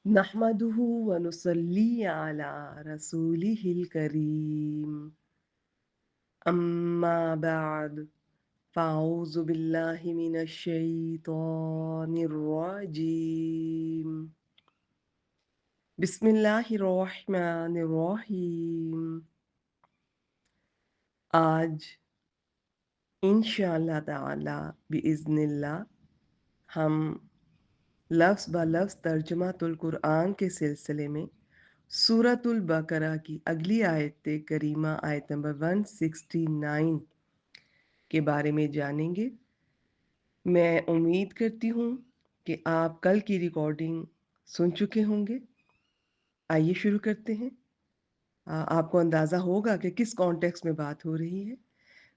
नहमदुहु व नुसल्ली अला रसूलिहिल करीम अम्मा बाद फ़अऊज़ु बिल्लाहि मिनश शैतानिर रजीम बिस्मिल्लाहिर रहमानिर रहीम। आज इंशाअल्लाह ताला बिइज़्निल्लाह हम लफ्ज़ ब लफ्ज़ तर्जुमातुल कुरआन के सिलसिले में सूरतुल बकरा की अगली आयत करीमा आयत नंबर 169 के बारे में जानेंगे। मैं उम्मीद करती हूँ कि आप कल की रिकॉर्डिंग सुन चुके होंगे। आइए शुरू करते हैं। आपको अंदाज़ा होगा कि किस कॉन्टेक्स्ट में बात हो रही है।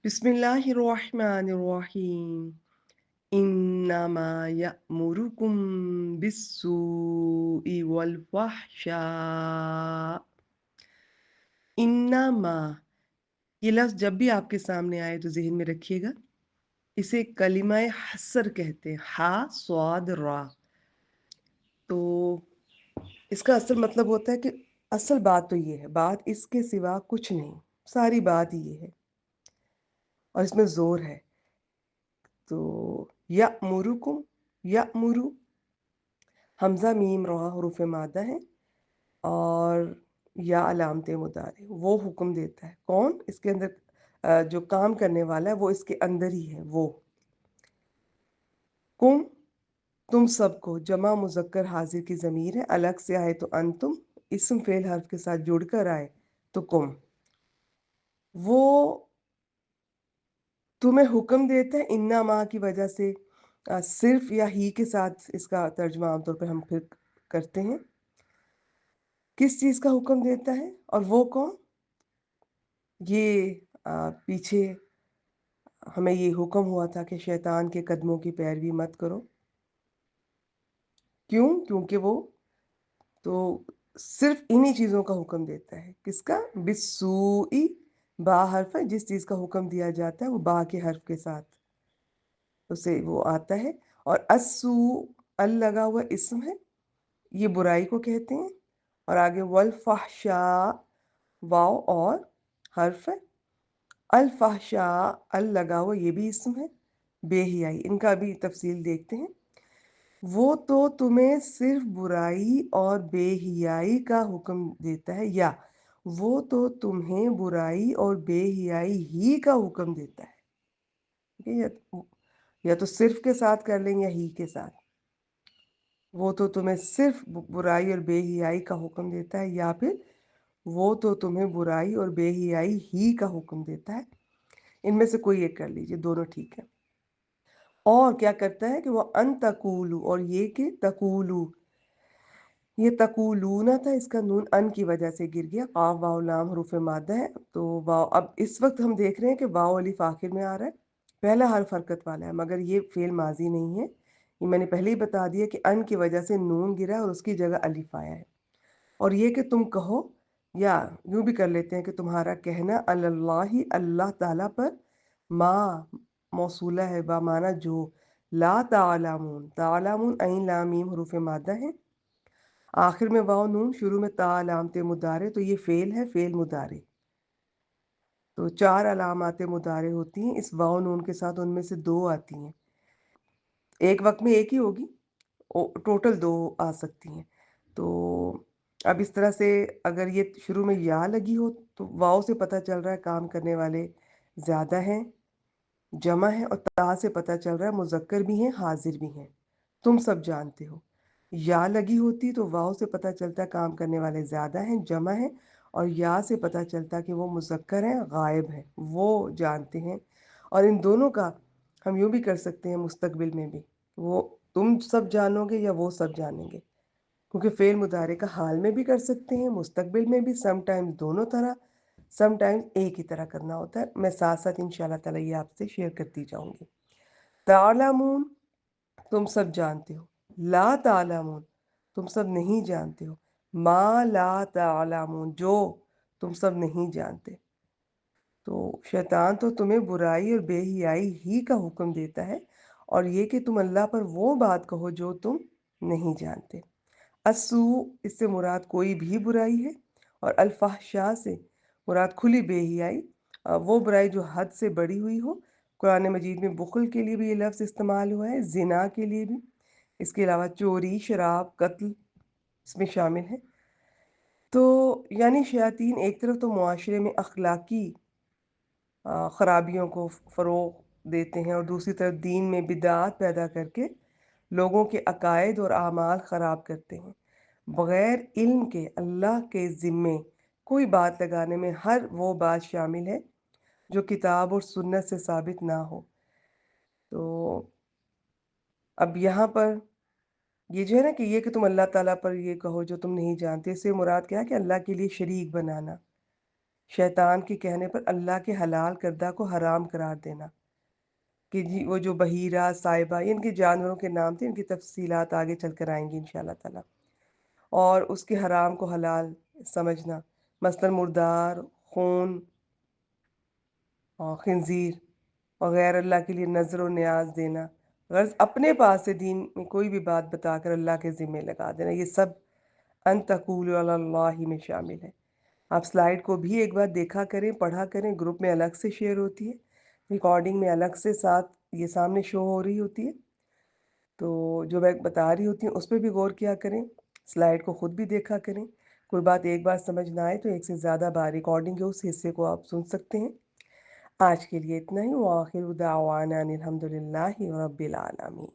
बिस्मिल्लाहिर्रहमानिर्रहीम। इन्नमा यअमुरुकुम बिस्सूइ वल फहशा। इन्नमा, ये लफ्ज़ जब भी आपके सामने आए तो ज़हन में रखिएगा, इसे कलिमाए हसर कहते हैं, हा स्वाद रा। तो इसका असल मतलब होता है कि असल बात तो ये है, बात इसके सिवा कुछ नहीं, सारी बात ये है और इसमें जोर है। तो यअमुरुकुम, यअमुरु हमजा मीम रा हुरूफ मादा है और या अलामत मुदारे, वो हुक्म देता है। कौन? इसके अंदर जो काम करने वाला है वो इसके अंदर ही है। वो कुम, तुम सबको, जमा मुजक्कर हाजिर की ज़मीर है, अलग से आए तो अंतुम, इस्म फेल हर्फ के साथ जुड़कर आए तो कुम। वो तुम्हें हुक्म देता है, इन्ना माँ की वजह से सिर्फ या ही के साथ इसका तर्जुमा आमतौर पर हम फिर करते हैं। किस चीज़ का हुक्म देता है और वो कौन? ये पीछे हमें ये हुक्म हुआ था कि शैतान के कदमों की पैरवी मत करो। क्यों? क्योंकि वो तो सिर्फ इन्हीं चीज़ों का हुक्म देता है। किसका? बिस्सूई, बा हर्फ है, जिस चीज़ का हुक्म दिया जाता है वो बा के हर्फ के साथ उसे वो आता है। और अस्सू, अल लगा हुआ इस्म है, ये बुराई को कहते हैं। और आगे वल फहशा, वाव और हर्फ है। अल फहशा, अल लगा हुआ ये भी इस्म है। बेहियाई, इनका भी तफसील देखते हैं। वो तो तुम्हें सिर्फ बुराई और बेहियाई का हुक्म देता है, या वो तो तुम्हें बुराई और बेहियाई ही का हुक्म देता है। ठीक है, या तो सिर्फ के साथ कर लें या ही के साथ। वो तो तुम्हें सिर्फ बुराई और बेहियाई का हुक्म देता है, या फिर वो तो तुम्हें बुराई और बेहियाई ही का हुक्म देता है। इनमें से कोई एक कर लीजिए, दोनों ठीक है। और क्या करता है कि वो अन तकूलू, और ये कि तकूलू, ये तकूलूना था, इसका नून अन की वजह से गिर गया। काफ वाव लाम हरूफ मादा है, तो वाव अब इस वक्त हम देख रहे हैं कि वाव अलिफ आखिर में आ रहा है, पहला हर्फ हरकत वाला है, मगर ये फेल माजी नहीं है। ये मैंने पहले ही बता दिया कि अन की वजह से नून गिरा और उसकी जगह अलिफ आया है। और ये कि तुम कहो, या यूं भी कर लेते हैं कि तुम्हारा कहना, अल्लाही, अल्लाह ताला पर, माँ मौसूला है, बा माना जो, ला तालामून, तालामून ऐन लाम मीम हरूफ मादा है, आखिर में वाव नून, शुरू में ता अलामत मुदारे, तो ये फेल है, फेल मुदारे। तो 4 अलामत मुदारे होती हैं इस वाव नून के साथ, उनमें से 2 आती हैं। एक वक्त में एक ही होगी, टोटल 2 आ सकती हैं। तो अब इस तरह से अगर ये शुरू में या लगी हो तो वाव से पता चल रहा है काम करने वाले ज़्यादा हैं, जमा है, और ता से पता चल रहा है मुज़क्कर भी हैं, हाजिर भी हैं। तुम सब जानते हो। या लगी होती तो वाव से पता चलता है काम करने वाले ज़्यादा हैं, जमा है, और या से पता चलता कि वो मुज़क्कर हैं, गायब हैं, वो जानते हैं। और इन दोनों का हम यूँ भी कर सकते हैं मुस्तकबिल में भी, वो तुम सब जानोगे या वो सब जानेंगे, क्योंकि फ़ेल मुदारे का हाल में भी कर सकते हैं, मुस्तकबिल में भी, समटाइम्स दोनों तरह, समटाइम्स एक ही तरह करना होता है। मैं साथ साथ इंशाल्लाह ताला ये आपसे शेयर करती जाऊंगी। तालामून, तुम सब जानते हो। ला तालामून, तुम सब नहीं जानते हो। मा ला तालामून, जो तुम सब नहीं जानते। तो शैतान तो तुम्हें बुराई और बेहियाई ही का हुक्म देता है, और ये कि तुम अल्लाह पर वो बात कहो जो तुम नहीं जानते। अस्सू इससे मुराद कोई भी बुराई है, और अल्फहशा से मुराद खुली बेहियाई, वो बुराई जो हद से बड़ी हुई हो। कुरान मजीद में बुखल के लिए भी ये लफ्ज़ इस्तेमाल हुआ है, जिना के लिए भी। इसके अलावा चोरी, शराब, कत्ल इसमें शामिल है। तो यानी शयातीन एक तरफ तो मुआशरे में अखलाकी ख़राबियों को फ़रोग़ देते हैं, और दूसरी तरफ दीन में बिदअत पैदा करके लोगों के अकायद और आमाल ख़राब करते हैं। बग़ैर इल्म के अल्लाह के ज़िम्मे कोई बात लगाने में हर वो बात शामिल है जो किताब और सुन्नत से साबित ना हो। तो अब यहाँ पर ये जो है ना कि ये कि तुम अल्लाह ताला पर ये कहो जो तुम नहीं जानते, इससे मुराद क्या है कि अल्लाह के लिए शरीक बनाना, शैतान के कहने पर अल्लाह के हलाल करदा को हराम करार देना। कि जी वो जो बहीरा, साइबा, ये इनके जानवरों के नाम थे, इनकी तफसीलात आगे चलकर आएंगी इंशाल्लाह ताला। और उसके हराम को हलाल समझना, मसलन मुर्दार, खून और खंजीर और गैर अल्लाह के लिए नज़र और न्याज देना, गर्ज अपने पास से दीन में कोई भी बात बताकर अल्लाह के ज़िम्मे लगा देना, ये सब अन तक़ूलू अलल्लाहि में शामिल है। आप स्लाइड को भी एक बार देखा करें, पढ़ा करें, ग्रुप में अलग से शेयर होती है, रिकॉर्डिंग में अलग से साथ ये सामने शो हो रही होती है। तो जो मैं बता रही होती हूँ उस पर भी गौर किया करें, स्लाइड को ख़ुद भी देखा करें। कोई बात एक बार समझ ना आए तो एक से ज़्यादा बार रिकॉर्डिंग के उस हिस्से को आप सुन सकते हैं। आज के लिए इतना ही। व आखिर दावाना अनिल हम्दुलिल्लाहि रब्बिल आलमीन।